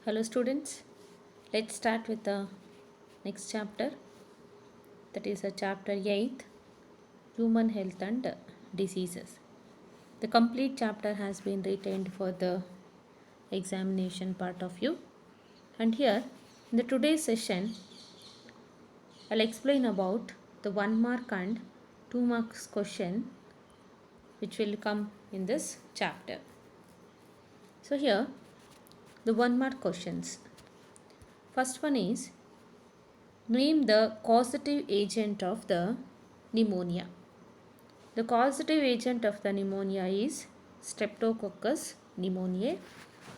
Hello students, let's start with the next chapter, that is a chapter 8, Human Health and Diseases. The complete chapter has been retained for the examination part of you, and here in the today's session I'll explain about the 1 mark and 2 marks question which will come in this chapter. So here the 1 mark questions. First one is, name the causative agent of the pneumonia. The causative agent of the pneumonia is Streptococcus pneumoniae,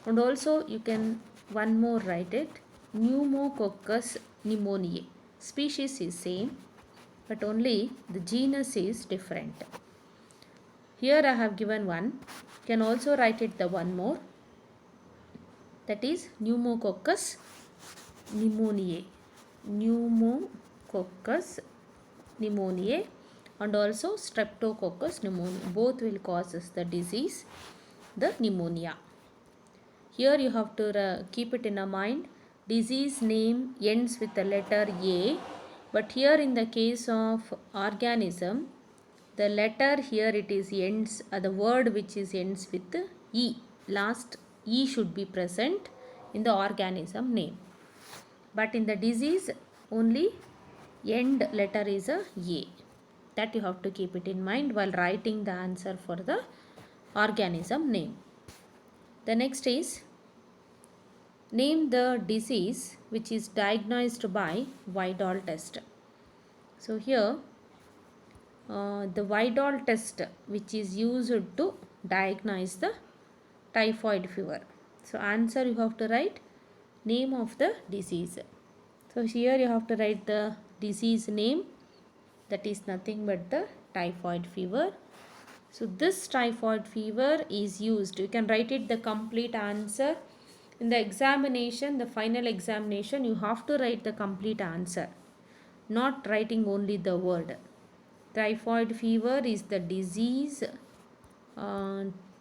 and also you can one more write it, Pneumococcus pneumoniae. Species is same but only the genus is different. Here I have given one, you can also write it the one more, that is Pneumococcus pneumoniae. Pneumococcus pneumoniae and also Streptococcus pneumoniae. Both will cause the disease, the pneumonia. Here you have to keep it in a mind. Disease name ends with the letter A, but here in the case of organism, the letter here it is ends, the word which is ends with E. Last E should be present in the organism name. But in the disease only end letter is a A. That you have to keep it in mind while writing the answer for the organism name. The next is, name the disease which is diagnosed by Widal test. So here the Widal test which is used to diagnose the typhoid fever. So answer you have to write name of the disease. So here you have to write the disease name, that is nothing but the typhoid fever. So this typhoid fever is used, you can write it the complete answer. In the examination, the final examination, you have to write the complete answer, not writing only the word. Typhoid fever is the disease,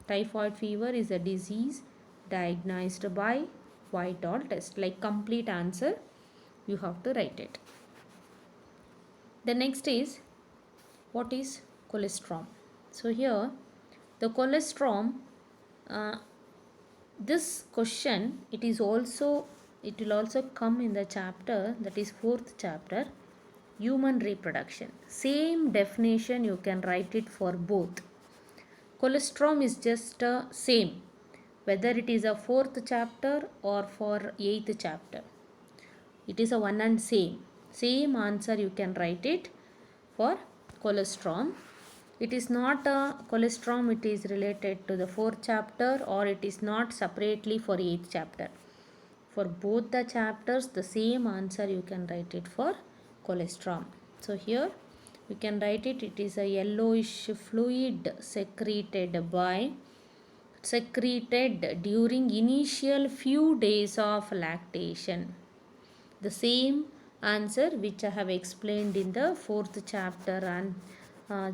typhoid fever is a disease diagnosed by Widal test. Like complete answer you have to write it. The next is, what is colostrum? So here the colostrum, this question it will also come in the chapter, that is 4th chapter, human reproduction. Same definition you can write it for both. Colostrum is just same whether it is a 4th chapter or for 8th chapter. It is a one and same answer you can write it for colostrum. It is not a colostrum, it is related to the 4th chapter, or it is not separately for 8th chapter. For both the chapters the same answer you can write it for colostrum. So here you can write it, it is a yellowish fluid secreted during initial few days of lactation. The same answer which I have explained in the 4th chapter and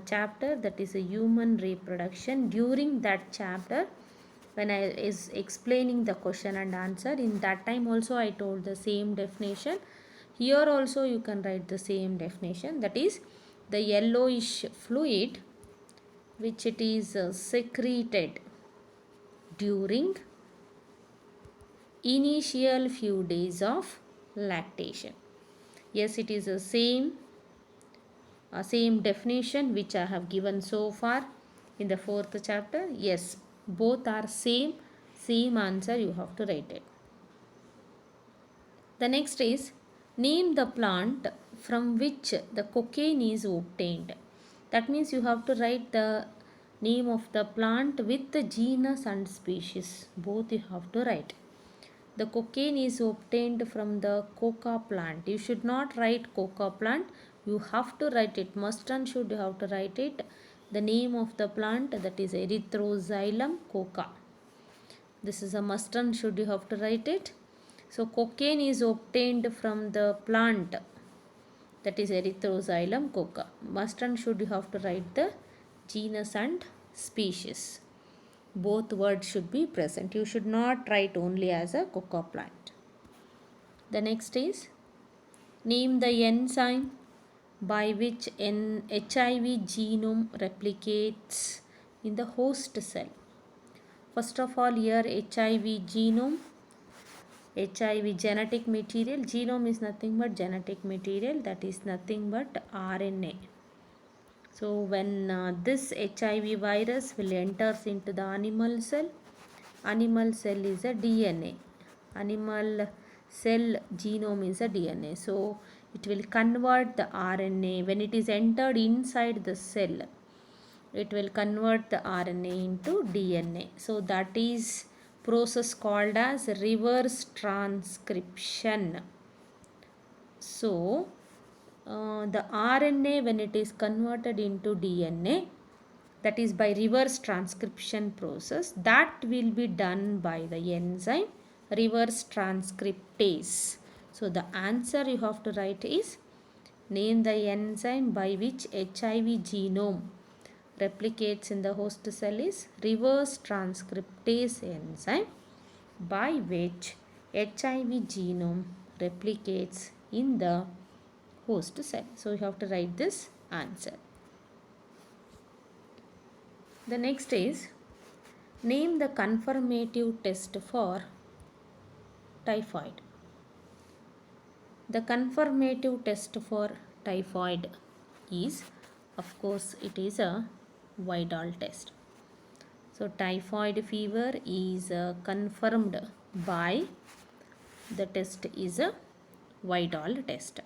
chapter, that is a human reproduction. During that chapter when I is explaining the question and answer, in that time also I told the same definition. Here also you can write the same definition, that is the yellowish fluid which it is secreted during initial few days of lactation. Yes, it is the same definition which I have given so far in the 4th chapter. Yes, both are same answer you have to write it. The next is, name the plant from which the cocaine is obtained. That means you have to write the name of the plant with the genus and species, both you have to write. The cocaine is obtained from the coca plant. You should not write coca plant, you have to write it, must and should you have to write it the name of the plant, that is Erythroxylum coca. This is a must and should you have to write it. So cocaine is obtained from the plant, that is Erythroxylum coca. Must and should you have to write the genus and species. Both words should be present. You should not write only as a cocoa plant. The next is name the enzyme by which HIV genome replicates in the host cell. First of all, here HIV genome, HIV genetic material. Genome is nothing but genetic material, that is nothing but RNA. So when this HIV virus will enters into the animal cell is a DNA. Animal cell genome is a DNA. So it will convert the RNA. When it is entered inside the cell, it will convert the RNA into DNA. So that is process called as reverse transcription. So the RNA, when it is converted into DNA, that is by reverse transcription process, that will be done by the enzyme reverse transcriptase. So the answer you have to write is name the enzyme by which HIV genome replicates in the host cell is reverse transcriptase enzyme by which HIV genome replicates in the host cell. So you have to write this answer. The next is name the confirmative test for typhoid. The confirmative test for typhoid is, of course, it is a Widal test. So typhoid fever is confirmed by the test is a Widal test.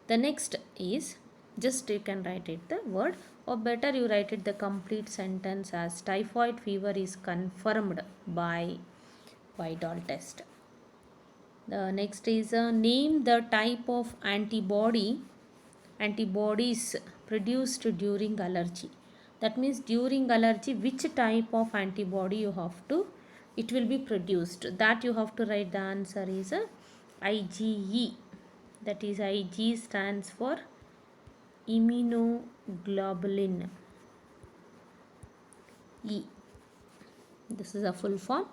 The next is, just you can write it the word, or better you write it the complete sentence as typhoid fever is confirmed by Widal test. The next is name the type of antibodies produced during allergy. That means during allergy, which type of antibody you have to, it will be produced. That you have to write the answer is IgE. That is Ig stands for immunoglobulin E. This is a full form,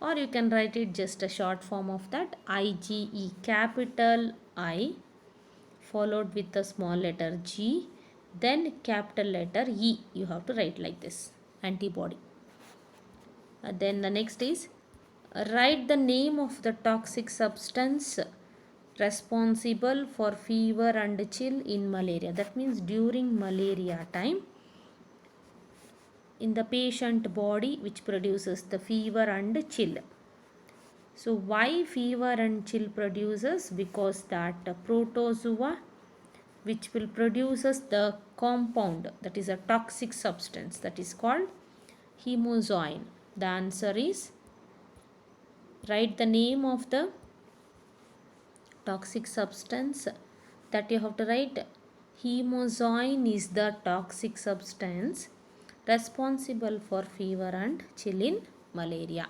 or you can write it just a short form of that, IgE, capital I followed with a small letter G, then capital letter E. You have to write like this, antibody. Then the next is write the name of the toxic substance responsible for fever and chill in malaria. That means during malaria time, in the patient body, which produces the fever and chill. So why fever and chill produces? Because that protozoa which will produces the compound, that is a toxic substance, that is called hemozoin. The answer is, write the name of the toxic substance that you have to write. Hemozoin is the toxic substance responsible for fever and chill in malaria.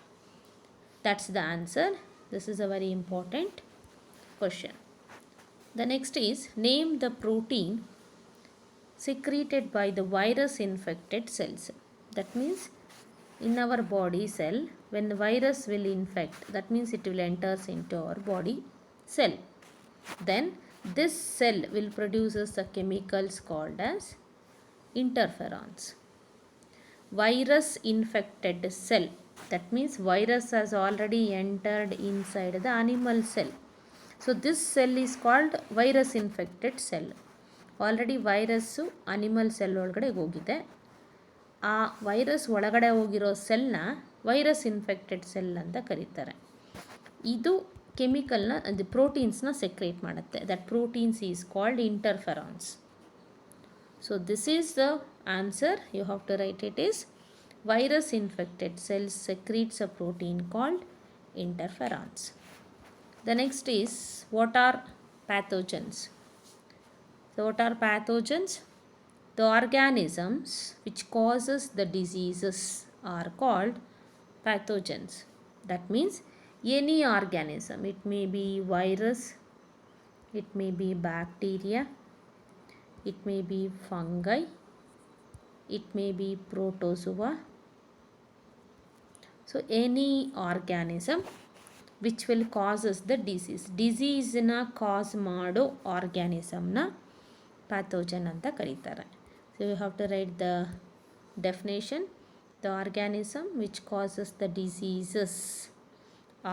That's the answer. This is a very important question. The next is name the protein secreted by the virus infected cells. That means in our body cell, when the virus will infect, that means it will enters into our body cell. Then this cell will produces the chemicals called as interferons. Virus infected cell, that means virus has already entered inside the animal cell. So this cell is called virus infected cell. Already virus animal cell ಒಳಗಡೆ ಹೋಗಿದೆ. ಆ virus ಒಳಗಡೆ ಹೋಗಿರೋ ಸೆಲ್ನ virus infected cell ಅಂತ ಕರೀತಾರೆ. ಇದು ಕೆಮಿಕಲ್ನ ಅದು ಪ್ರೋಟೀನ್ಸ್ನ ಸೆಕ್ರೇಟ್ ಮಾಡುತ್ತೆ. That proteins is called interferons. So this is the answer. You have to write it is virus infected cells secretes a protein called interferons. The next is, what are pathogens? So what are pathogens? The organisms which causes the diseases are called pathogens. That means any organism, it may be virus, it may be bacteria, it may be fungi, it may be protozoa, So any organism which will causes the disease. ಡಿಸೀಸ್ನ cause ಮಾಡೋ ಆರ್ಗ್ಯಾನಿಸಮ್ನ pathogen ಅಂತ ಕರೀತಾರೆ. So you have to write the definition. The organism which causes the diseases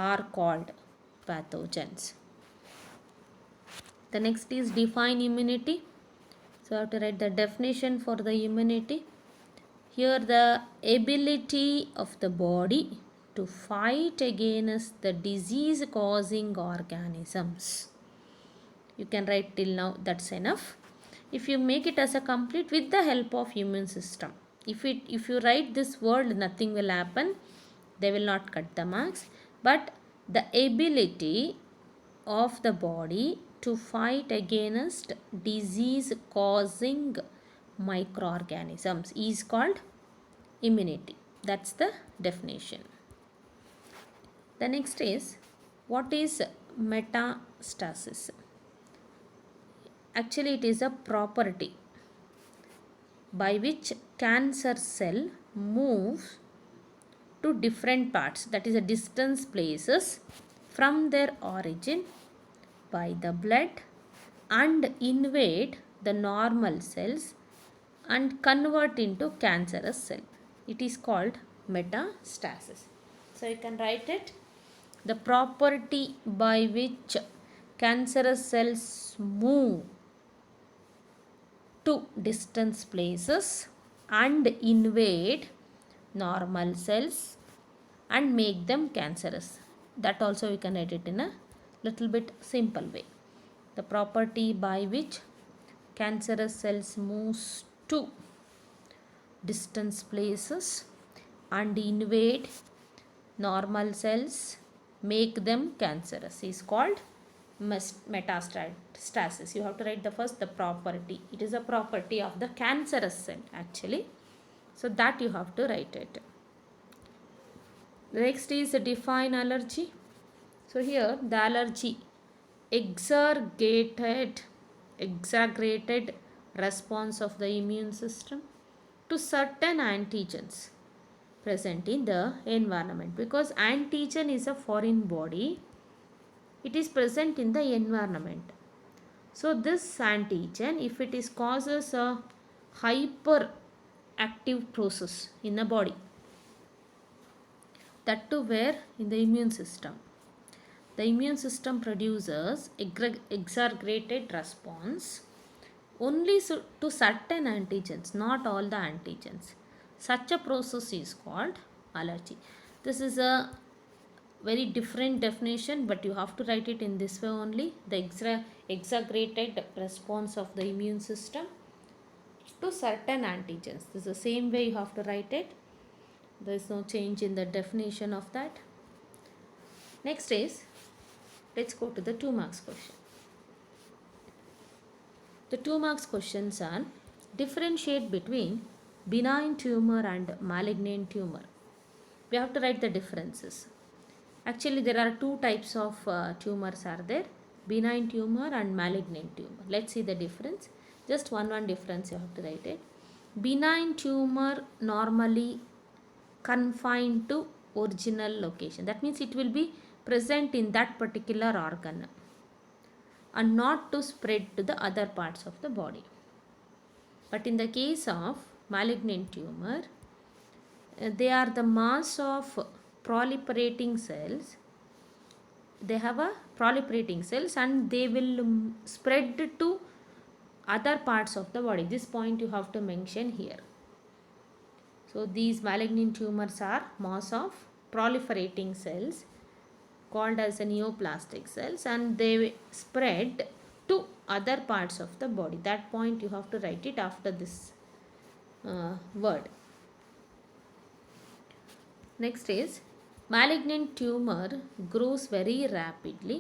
are called pathogens. The next is define immunity. So I have to write the definition for the immunity. Here the ability of the body to fight against the disease causing organisms. You can write till now, that's enough. If you make it as a complete with the help of immune system. If you write this word, nothing will happen. They will not cut the marks. But the ability of the body to fight against disease causing microorganisms is called immunity. That's the definition. The next is, what is metastasis? Actually it is a property by which cancer cell moves to different parts, that is a distance places from their origin by the blood and invade the normal cells and convert into cancerous cell. It is called metastasis. So you can write it. The property by which cancerous cells move to distance places and invade normal cells and make them cancerous. That also you can write it in a little bit simple way. The property by which cancerous cells moves to distance places and invade normal cells, make them cancerous, is called metastasis. You have to write the first, the property. It is a property of the cancerous cell actually. So that you have to write it. The next is define allergy. So here the allergy, exaggerated response of the immune system to certain antigens present in the environment. Because antigen is a foreign body, it is present in the environment. So this antigen, if it is causes a hyperactive process in the body, that too where in the immune system, the immune system produces exaggerated response only to certain antigens, not all the antigens. Such a process is called allergy. This is a very different definition, but you have to write it in this way only. The exaggerated response of the immune system to certain antigens. This is the same way you have to write it. There is no change in the definition of that. Next is, let's go to the 2 marks question. The 2 marks questions are, differentiate between benign tumor and malignant tumor. We have to write the differences. Actually there are 2 types of tumors are there, benign tumor and malignant tumor. Let's see the difference. Just one difference you have to write it. Benign tumor normally confined to original location. That means it will be present in that particular organ and not to spread to the other parts of the body. But in the case of malignant tumor, they are the mass of proliferating cells. They have a proliferating cells and they will spread to other parts of the body. This point you have to mention here. So these malignant tumors are mass of proliferating cells called as a neoplastic cells, and they spread to other parts of the body. That point you have to write it after this word. Next is, malignant tumor grows very rapidly,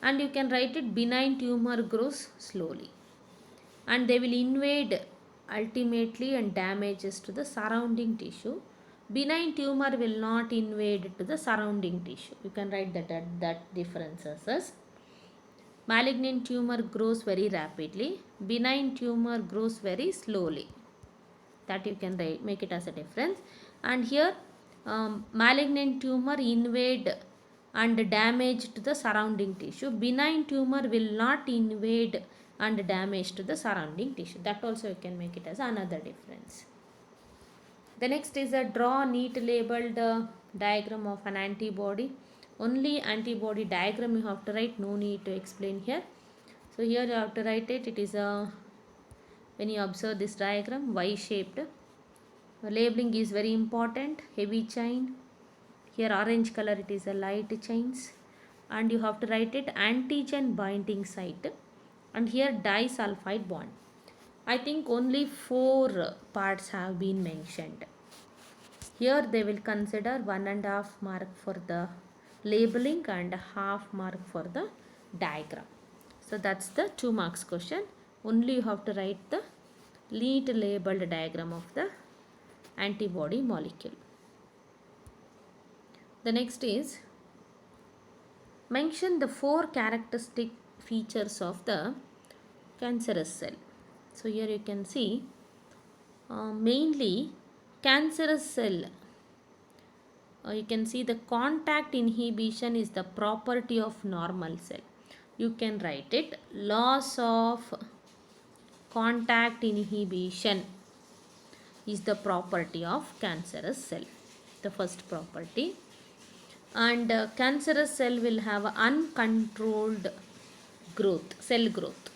and you can write it benign tumor grows slowly, and they will invade ultimately and damages to the surrounding tissue. Benign tumor will not invade to the surrounding tissue. You can write that differences as malignant tumor grows very rapidly, benign tumor grows very slowly. That you can write, make it as a difference. And here Malignant tumor invade and damage to the surrounding tissue. Benign tumor will not invade and damage to the surrounding tissue. That also you can make it as another difference. The next is a draw neat labeled diagram of an antibody. Only antibody diagram you have to write, no need to explain here. So here you have to write it. It is a, when you observe this diagram, Y shaped. Labeling is very important. Heavy chain. Here orange color, it is a light chains, and you have to write it antigen binding site, and here disulfide bond. I think only 4 parts have been mentioned. Here they will consider 1.5 mark for the labeling and half mark for the diagram. So that's the 2 marks question. Only you have to write the neat labeled diagram of the antibody molecule. The next is mention the 4 characteristic features of the cancerous cell. So here you can see mainly cancerous cell, you can see the contact inhibition is the property of normal cell. You can write it loss of contact inhibition is the property of cancerous cell, the first property. And cancerous cell will have uncontrolled growth, cell growth.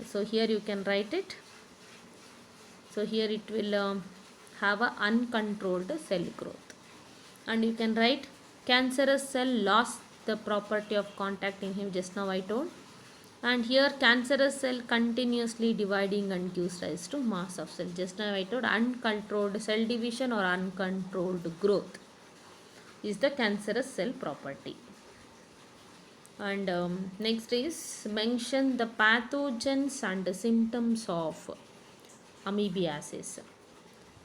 So here you can write it. So here it will have a uncontrolled cell growth, and you can write cancerous cell lost the property of contact inhibition, just now I told. And here cancerous cell continuously dividing and gives rise to mass of cell, just now I told. Uncontrolled cell division or uncontrolled growth is the cancerous cell property. And next is mention the pathogens and the symptoms of amoebiasis.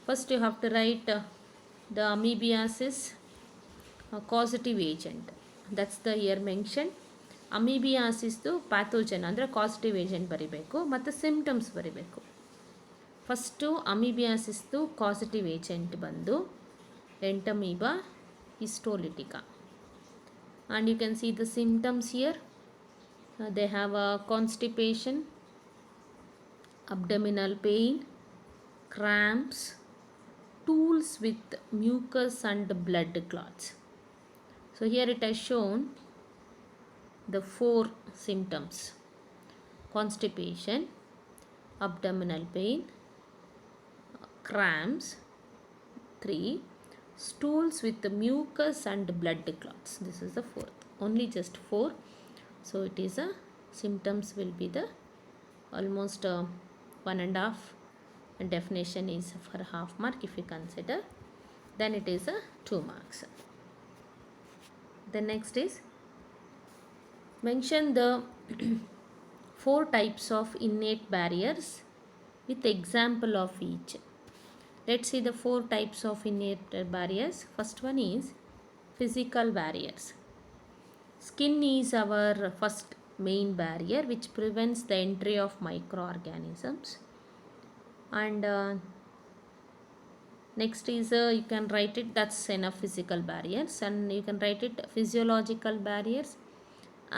First you have to write the amoebiasis causative agent, that's the here mentioned. ಅಮೀಬಿಯಾಸಿಸ್ದು pathogen ಅಂದರೆ causative agent ಬರಿಬೇಕು, ಮತ್ತು symptoms ಬರಿಬೇಕು. First ಅಮೀಬಿಯಾಸಿಸ್ದು causative agent ಬಂದು Entamoeba histolytica, and you can see the symptoms here. They have a constipation, abdominal pain, cramps, stools with mucus and blood clots. So here it has shown the 4 symptoms: constipation, abdominal pain, cramps 3, stools with the mucus and blood clots. This is the 4th, only just 4. So it is a symptoms will be the almost 1.5, and definition is for half mark if you consider, then it is a 2 marks. The next is mention the 4 types of innate barriers with example of each. Let's see the 4 types of innate barriers. First one is physical barriers. Skin is our first main barrier which prevents the entry of microorganisms. And next is you can write it, that's enough physical barriers. And you can write it physiological barriers: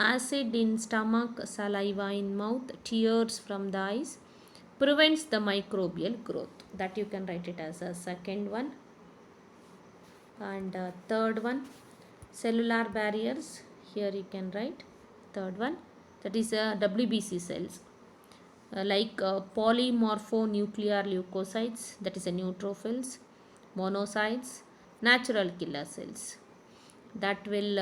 acid in stomach, saliva in mouth, tears from the eyes prevents the microbial growth. That you can write it as a second one. And third one, cellular barriers. Here you can write third one, that is WBC cells, like polymorphonuclear leukocytes, that is neutrophils, monocytes, natural killer cells, that will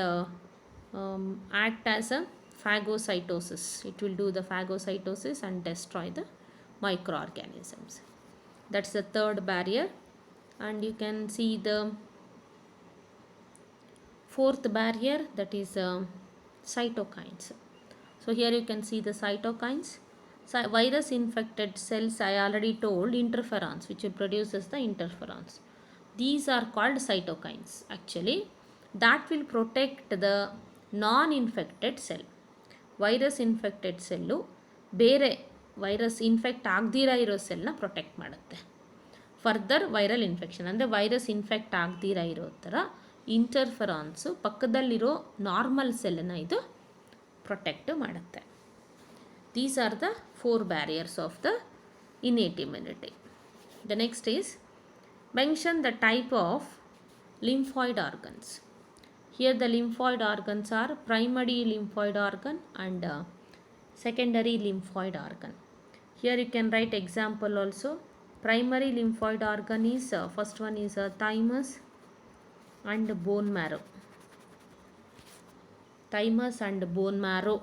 act as a phagocytosis. It will do the phagocytosis and destroy the microorganisms. That's the third barrier. And you can see the 4th barrier, that is cytokines. So here you can see the cytokines. Virus infected cells, I already told, interferons, which produces the interferons. These are called cytokines actually, that will protect the non-infected cell. Virus infected cellu ಬೇರೆ virus infect ಆಗದಿರ ಇರೋ ಸೆಲ್ನ protect ಮಾಡುತ್ತೆ. Further viral infection ಅಂದರೆ virus infect ಆಗದಿರ ಇರೋ ಥರ ಇಂಟರ್ಫೆರಾನ್ಸು ಪಕ್ಕದಲ್ಲಿರೋ normal ಸೆಲ್ಲನ್ನು ಇದು protect ಮಾಡುತ್ತೆ. These are the 4 barriers of the innate immunity. The next is mention the type of lymphoid organs. Here the lymphoid organs are primary lymphoid organ and secondary lymphoid organ. Here you can write example also. Primary lymphoid organ is first one is thymus and bone marrow. Thymus and bone marrow.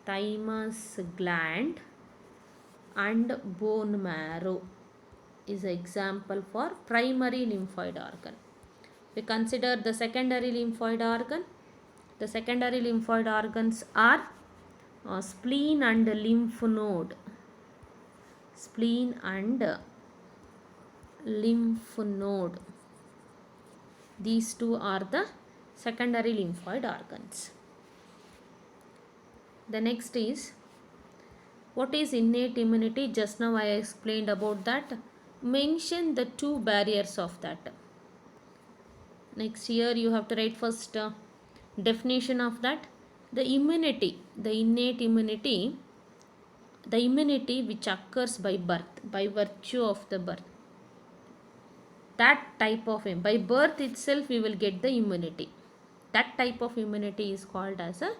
Thymus gland and bone marrow is example for primary lymphoid organ. We consider the secondary lymphoid organ. The secondary lymphoid organs are spleen and lymph node. Spleen and lymph node. These two are the secondary lymphoid organs. The next is, what is innate immunity? Just now I explained about that. Mention the 2 barriers of that. Next, here you have to write first definition of that. The immunity, the innate immunity, the immunity which occurs by birth, by virtue of the birth. That type of, by birth itself we will get the immunity. That type of immunity is called as a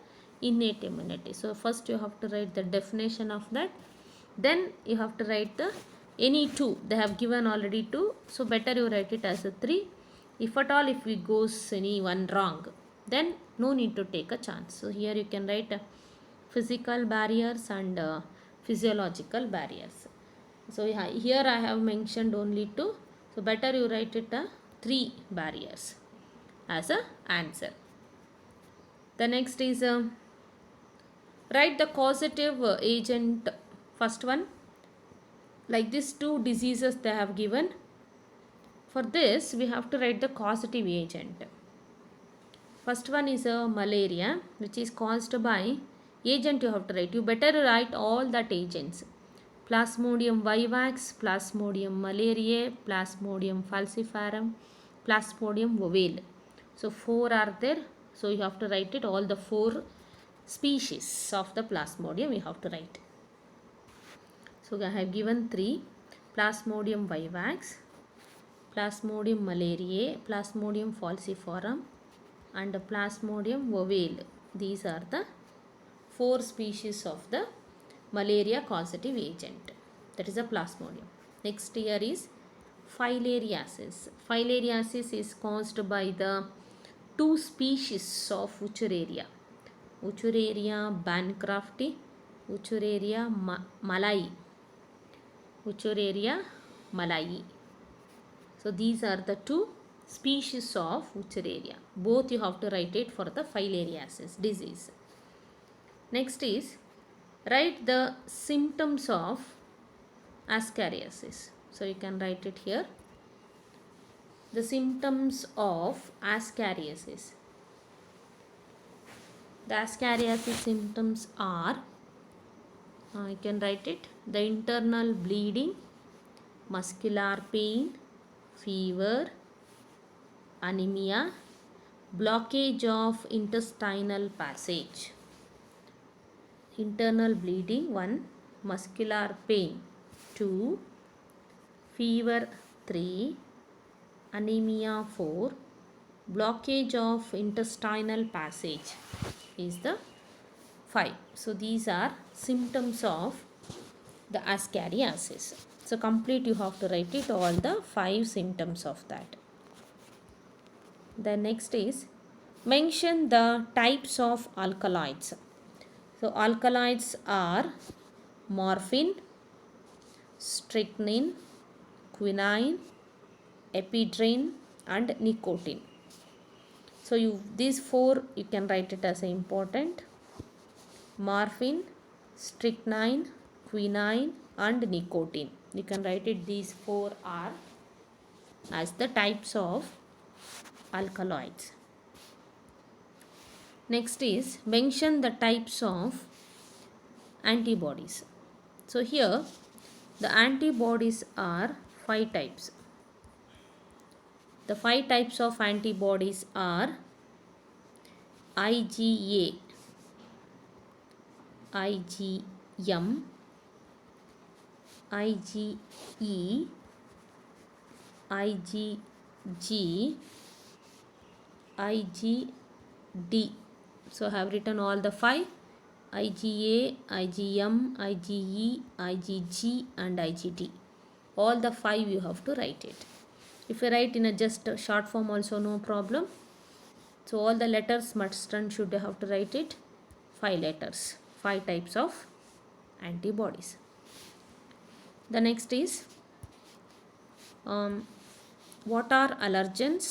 innate immunity. So first you have to write the definition of that, then you have to write the any 2. They have given already 2, so better you write it as a 3. If at all if we goes any one wrong, then no need to take a chance. So here you can write physical barriers and physiological barriers. So here I have mentioned only 2, so better you write it 3 barriers as a answer. The next is write the causative agent. First one, like this 2 diseases they have given. For this we have to write the causative agent. First one is malaria, which is caused by agent. You have to write, you better write all that agents: Plasmodium vivax, Plasmodium malariae, Plasmodium falciparum, Plasmodium ovale. So 4 are there, so you have to write it all the 4 species of the Plasmodium you have to write. So I have given 3: Plasmodium vivax, Plasmodium malariae, Plasmodium falciparum and Plasmodium ovale. These are the 4 species of the malaria causative agent, that is a Plasmodium. Next here is filariasis. Filariasis is caused by the 2 species of Wuchereria. Wuchereria bancrofti, Wuchereria malai. Wuchereria malai. So these are the 2 species of Wuchereria. Both you have to write it for the filariasis disease. Next is, write the symptoms of ascariasis. So you can write it here. The symptoms of ascariasis. The ascariasis symptoms are, you can write it, the internal bleeding, muscular pain, fever, anemia, blockage of intestinal passage. Internal bleeding 1, muscular pain 2, fever 3, anemia 4, blockage of intestinal passage is the 5. So these are symptoms of the ascariasis. So complete you have to write it all the 5 symptoms of that. The next is, mention the types of alkaloids. So alkaloids are morphine, strychnine, quinine, ephedrine and nicotine. So these 4 you can write it as important: morphine, strychnine, quinine and nicotine. You can write it, these 4 are as the types of alkaloids. Next is, mention the types of antibodies. So here the antibodies are 5 types. The 5 types of antibodies are IgA, IgM, IgE, IgG, IgD. So I have written all the 5: IgA, IgM, IgE, IgG and IgD. All the 5 you have to write it. If you write in a just short form also, no problem. So all the letters must and should have to write it. 5 letters, 5 types of antibodies. The next is what are allergens?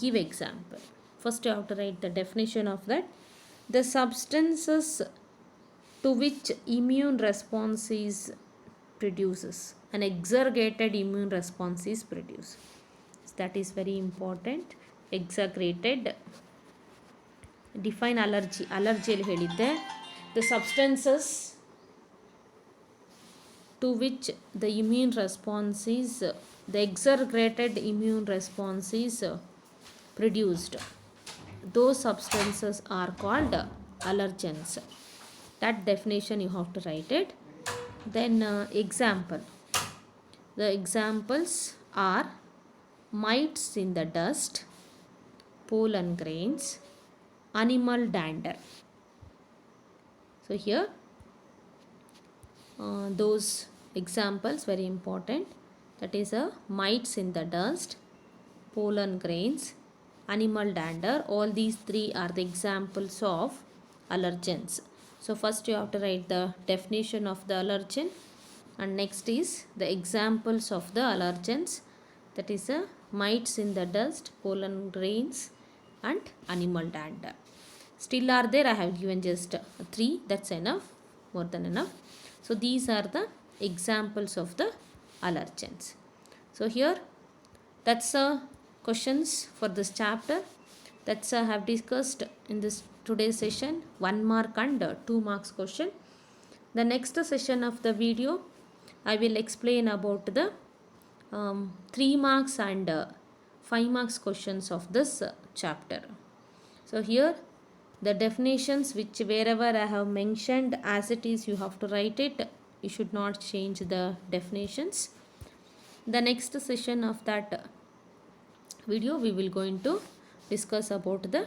Give example. First you have to write the definition of that. The substances to which immune response is produces, an exaggerated immune response is produced. That is very important. Exaggerated. Define allergy. Allergy ಅಲ್ಲಿ ಹೇಳಿದ್ದೆ. The substances to which the immune response is, the exaggerated immune response is produced. Those substances are called allergens. That definition you have to write it. Then example. The examples are mites in the dust, pollen grains, animal dander. So here those examples very important. That is mites in the dust, pollen grains, animal dander. All these 3 are the examples of allergens. So first you have to write the definition of the allergen, and next is the examples of the allergens. That is mites in the dust, pollen grains and animal dander. Still are there, I have given just 3. That's enough, more than enough. So these are the examples of the allergens. So here that's questions for this chapter. That's I have discussed in this today's session. 1 mark and 2 marks question. The next session of the video I will explain about the 3 marks and 5 marks questions of this chapter. So here the definitions, which wherever I have mentioned as it is, you have to write it. You should not change the definitions. The next session of that video we will going to discuss about the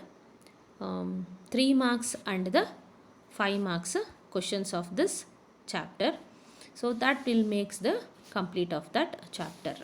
3 marks and the 5 marks questions of this chapter. So that will makes the complete of that chapter.